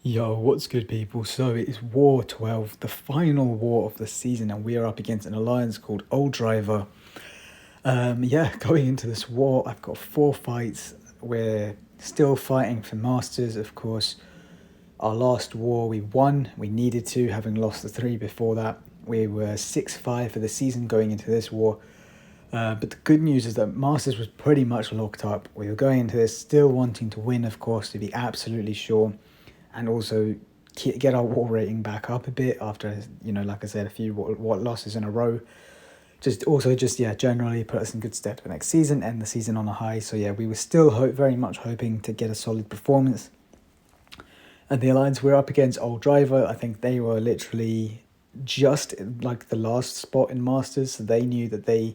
Yo, what's good, people? So it is War 12, the final war of the season, and we are up against an alliance called Old Driver. Going into this war, I've got 4 fights. We're still fighting for Masters, of course. Our last war, we won. We needed to, having lost the 3 before that. We were 6-5 for the season going into this war. But the good news is that Masters was pretty much locked up. We were going into this still wanting to win, of course, to be absolutely sure, and also get our war rating back up a bit after, like I said, a few losses in a row. Generally put us in good stead for next season, end the season on a high. So yeah, we were still very much hoping to get a solid performance. And the alliance we're up against, Old Driver, I think they were literally just like the last spot in Masters. So they knew that they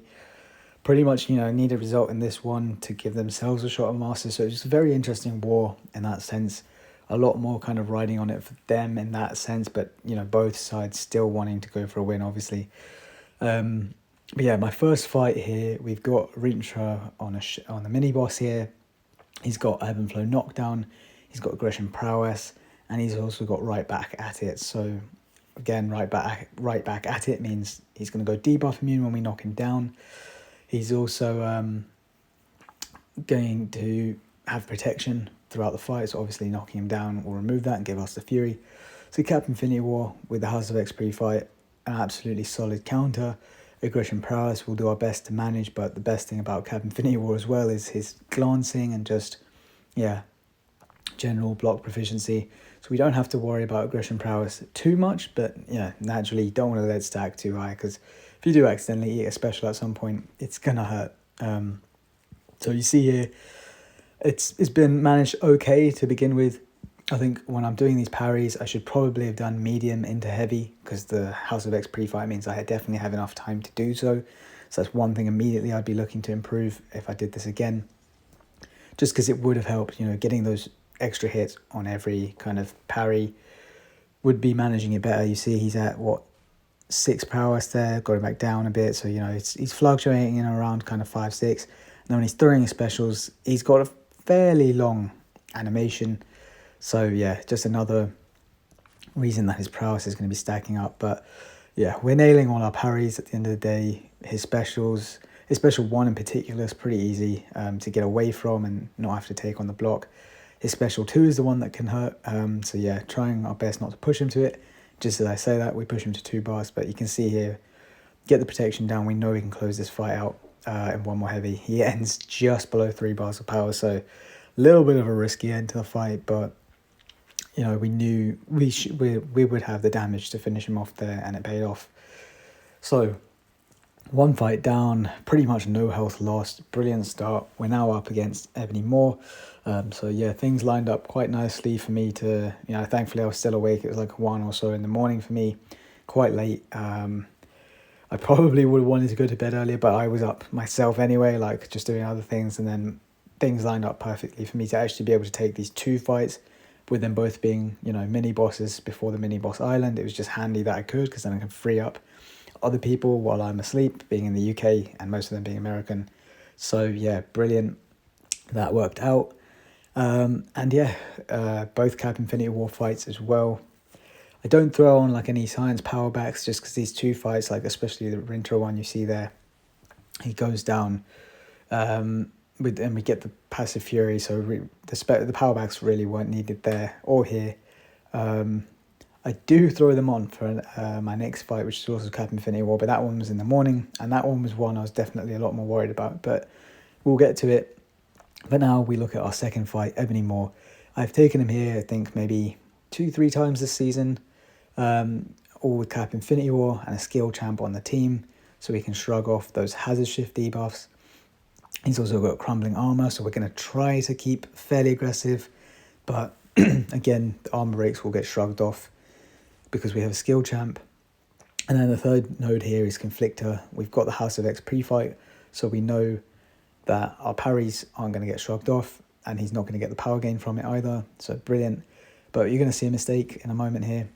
pretty much, need a result in this one to give themselves a shot at Masters. So it's just a very interesting war in that sense. A lot more kind of riding on it for them in that sense, but both sides still wanting to go for a win, obviously. But yeah, my first fight here, we've got rintrah on the miniboss here. He's got ebb and flow knockdown, he's got aggression prowess, and he's also got right back at it. So again, right back at it means he's going to go debuff immune when we knock him down. He's also going to have protection throughout the fight, so obviously knocking him down will remove that and give us the fury. So Captain Infinity War with the House of X pre-fight, an absolutely solid counter. Aggression prowess we'll do our best to manage, but the best thing about Captain Infinity War as well is his glancing and just, general block proficiency. So we don't have to worry about aggression prowess too much, but naturally you don't want to let it stack too high, because if you do accidentally eat a special at some point, it's gonna hurt. So you see here, it's been managed okay to begin with. I think when I'm doing these parries, I should probably have done medium into heavy, because the House of X pre-fight means I definitely have enough time to do so. So that's one thing immediately I'd be looking to improve if I did this again. Just because it would have helped, getting those extra hits on every kind of parry would be managing it better. You see he's at, 6 prowess there, got him back down a bit. So, he's fluctuating in around kind of 5, 6. And then when he's throwing his specials, he's got a fairly long animation. So yeah, just another reason that his prowess is going to be stacking up. But yeah, we're nailing all our parries at the end of the day. His special 1 in particular is pretty easy to get away from and not have to take on the block. His special 2 is the one that can hurt. So yeah, trying our best not to push him to it. Just as I say that, we push him to 2 bars, but you can see here, get the protection down. We know we can close this fight out in 1 more heavy. He ends just below 3 bars of power, so a little bit of a risky end to the fight, but we knew we would have the damage to finish him off there, and it paid off. So 1 fight down, pretty much no health lost. Brilliant start. We're now up against Ebony Moore. So yeah, things lined up quite nicely for me to, thankfully I was still awake. It was like 1 or so in the morning for me, quite late. I probably would have wanted to go to bed earlier, but I was up myself anyway, like just doing other things, and then things lined up perfectly for me to actually be able to take these 2 fights, with them both being, mini bosses before the mini boss island. It was just handy that I could, because then I can free up other people while I'm asleep, being in the UK and most of them being American. So yeah, brilliant. That worked out. Both Cap Infinity War fights as well. I don't throw on like any science power backs, just because these 2 fights, like especially the rintrah one you see there, he goes down and we get the passive fury, so the power backs really weren't needed there or here. I do throw them on for my next fight, which is also Cap Infinity War, but that one was in the morning, and that one was one I was definitely a lot more worried about, but we'll get to it. But now we look at our second fight, Ebony Moore. I've taken him here, I think, maybe 2-3 times this season, all with Cap Infinity War and a skill champ on the team, so we can shrug off those hazard shift debuffs. He's also got crumbling armor, so we're going to try to keep fairly aggressive, but again, the armor breaks will get shrugged off because we have a skill champ. And then the third node here is Conflictor. We've got the House of X pre-fight, so we know that our parries aren't going to get shrugged off, and he's not going to get the power gain from it either, so brilliant. But you're going to see a mistake in a moment here.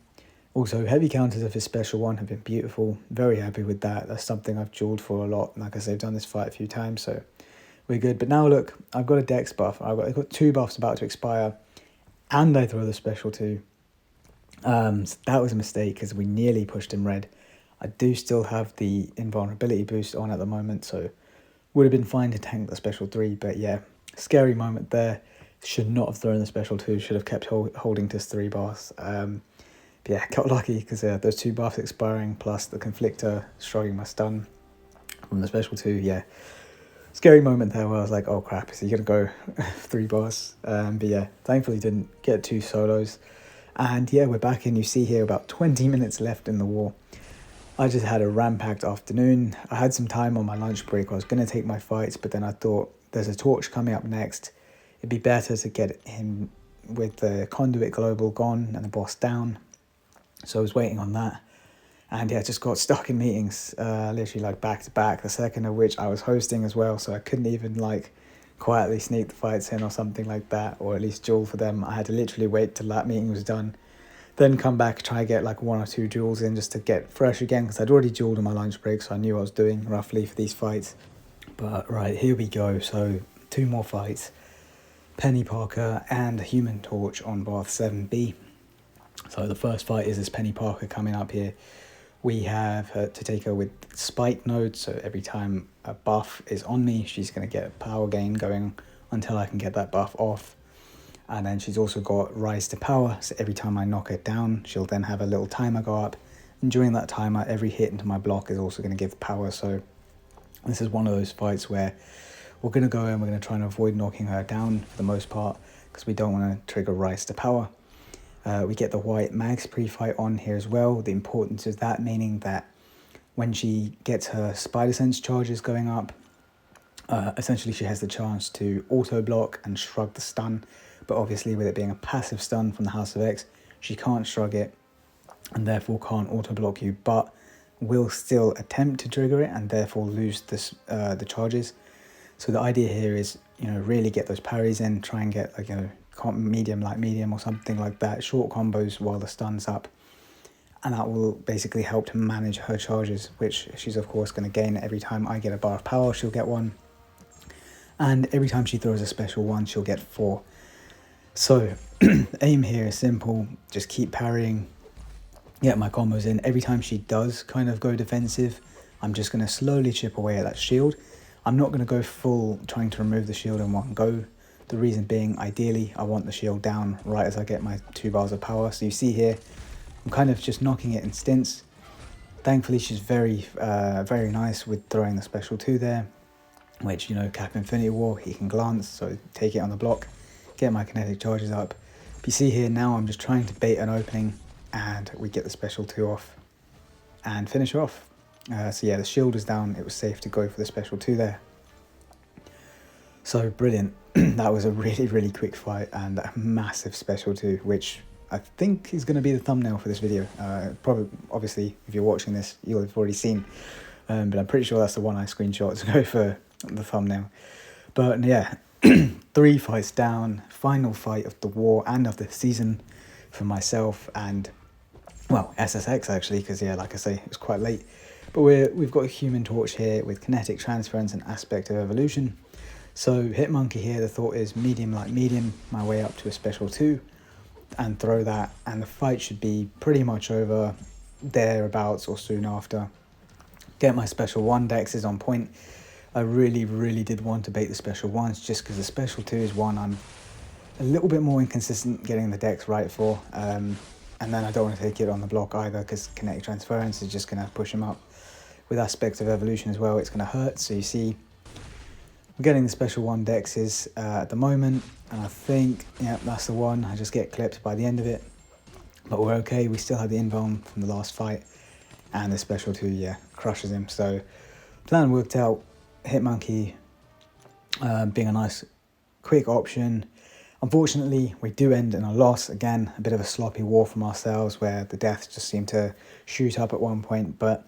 Also, heavy counters of his special 1 have been beautiful. Very happy with that. That's something I've jeweled for a lot. Like I said, I've done this fight a few times, so we're good. But now look, I've got a dex buff. I've got 2 buffs about to expire, and I throw the special 2. So that was a mistake because we nearly pushed him red. I do still have the invulnerability boost on at the moment, so would have been fine to tank the special 3, but yeah, scary moment there. Should not have thrown the special 2, should have kept holding to 3 bars. But yeah, got lucky because those 2 buffs expiring plus the conflictor shrugging my stun from the special 2, yeah. Scary moment there where I was like, oh crap, is he going to go 3 bars? But yeah, thankfully didn't get 2 solos. And yeah, we're back in. You see here about 20 minutes left in the war. I just had a ram-packed afternoon. I had some time on my lunch break. I was going to take my fights, but then I thought there's a torch coming up next. It'd be better to get him with the conduit global gone and the boss down. So I was waiting on that. And yeah, just got stuck in meetings, literally like back to back, the second of which I was hosting as well. So I couldn't even like quietly sneak the fights in or something like that, or at least duel for them. I had to literally wait till that meeting was done, then come back, try get like 1 or 2 duels in just to get fresh again, because I'd already dueled on my lunch break, so I knew what I was doing roughly for these fights. But right, here we go. So 2 more fights. Penny Parker and Human Torch on Bath 7B. So the first fight is this Penny Parker coming up here. We have her to take her with Spike Node, so every time a buff is on me, she's going to get a power gain going until I can get that buff off. And then she's also got Rise to Power, so every time I knock her down, she'll then have a little timer go up. And during that timer, every hit into my block is also going to give power. So this is one of those fights where we're going to go in, we're going to try and avoid knocking her down for the most part, because we don't want to trigger Rise to Power. We get the white Mags pre-fight on here as well. The importance is that, meaning that when she gets her Spider Sense charges going up, essentially she has the chance to auto block and shrug the stun, but obviously with it being a passive stun from the House of X, she can't shrug it and therefore can't auto block you, but will still attempt to trigger it and therefore lose this, the charges. So the idea here is, really get those parries in, try and get like, medium like medium or something like that, short combos while the stun's up, and that will basically help to manage her charges, which she's of course going to gain every time I get a bar of power. She'll get 1, and every time she throws a special 1 she'll get 4. So the aim here is simple, just keep parrying, get my combos in. Every time she does kind of go defensive, I'm just going to slowly chip away at that shield. I'm not going to go full trying to remove the shield in one go. The reason being, ideally, I want the shield down right as I get my 2 bars of power. So you see here, I'm kind of just knocking it in stints. Thankfully, she's very nice with throwing the special 2 there, which, Cap Infinity War, he can glance, so take it on the block, get my kinetic charges up. But you see here, now I'm just trying to bait an opening, and we get the special 2 off and finish her off. So yeah, the shield was down, it was safe to go for the special 2 there. So brilliant. That was a really quick fight and a massive special 2, which I think is going to be the thumbnail for this video. Probably, obviously, if you're watching this, you'll have already seen, but I'm pretty sure that's the one I screenshot to go for the thumbnail. But yeah, 3 fights down, final fight of the war and of the season for myself and, well, SSx actually, because yeah, like I say, it was quite late. But we've got a Human Torch here with kinetic transference and aspect of evolution. So Hitmonkey here, the thought is medium like medium, my way up to a special 2 and throw that, and the fight should be pretty much over thereabouts or soon after. Get my special 1 dex is on point. I really did want to bait the special 1s just because the special 2 is one I'm a little bit more inconsistent getting the dex right for, and then I don't want to take it on the block either because kinetic transference is just going to push him up. With aspect of evolution as well, it's going to hurt. So you see, we're getting the special 1 dexes at the moment, and I think, yeah, that's the one. I just get clipped by the end of it, but we're okay. We still have the invuln from the last fight, and the special 2, yeah, crushes him. So plan worked out. Hitmonkey being a nice quick option. Unfortunately, we do end in a loss. Again, a bit of a sloppy war from ourselves where the deaths just seem to shoot up at one point, but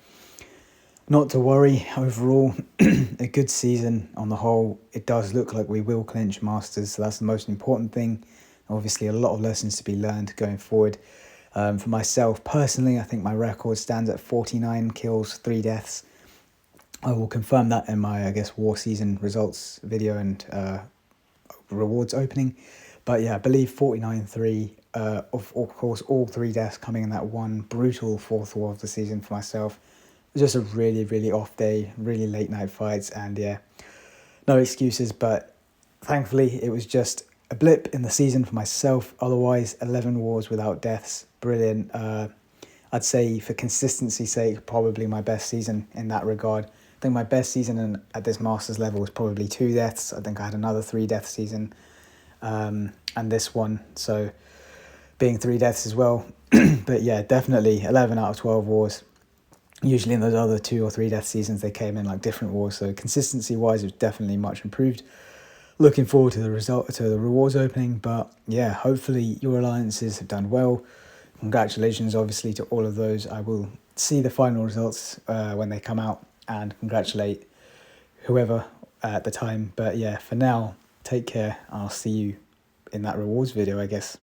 not to worry. Overall, a good season on the whole. It does look like we will clinch Masters, so that's the most important thing. Obviously, a lot of lessons to be learned going forward. For myself, personally, I think my record stands at 49 kills, 3 deaths. I will confirm that in my, I guess, war season results video and rewards opening. But yeah, I believe 49-3 of course all 3 deaths coming in that one brutal 4th war of the season for myself. It was just a really, really off day, really late night fights, and yeah, no excuses, but thankfully it was just a blip in the season for myself. Otherwise, 11 wars without deaths, brilliant. I'd say for consistency's sake, probably my best season in that regard. I think my best season at this Masters level was probably 2 deaths. I think I had another 3 death season, and this one, so being 3 deaths as well. But yeah, definitely 11 out of 12 wars. Usually in those other 2 or 3 death seasons, they came in like different wars. So consistency wise, it was definitely much improved. Looking forward to the result, to the rewards opening. But yeah, hopefully your alliances have done well. Congratulations, obviously, to all of those. I will see the final results when they come out and congratulate whoever at the time. But yeah, for now, take care. I'll see you in that rewards video, I guess.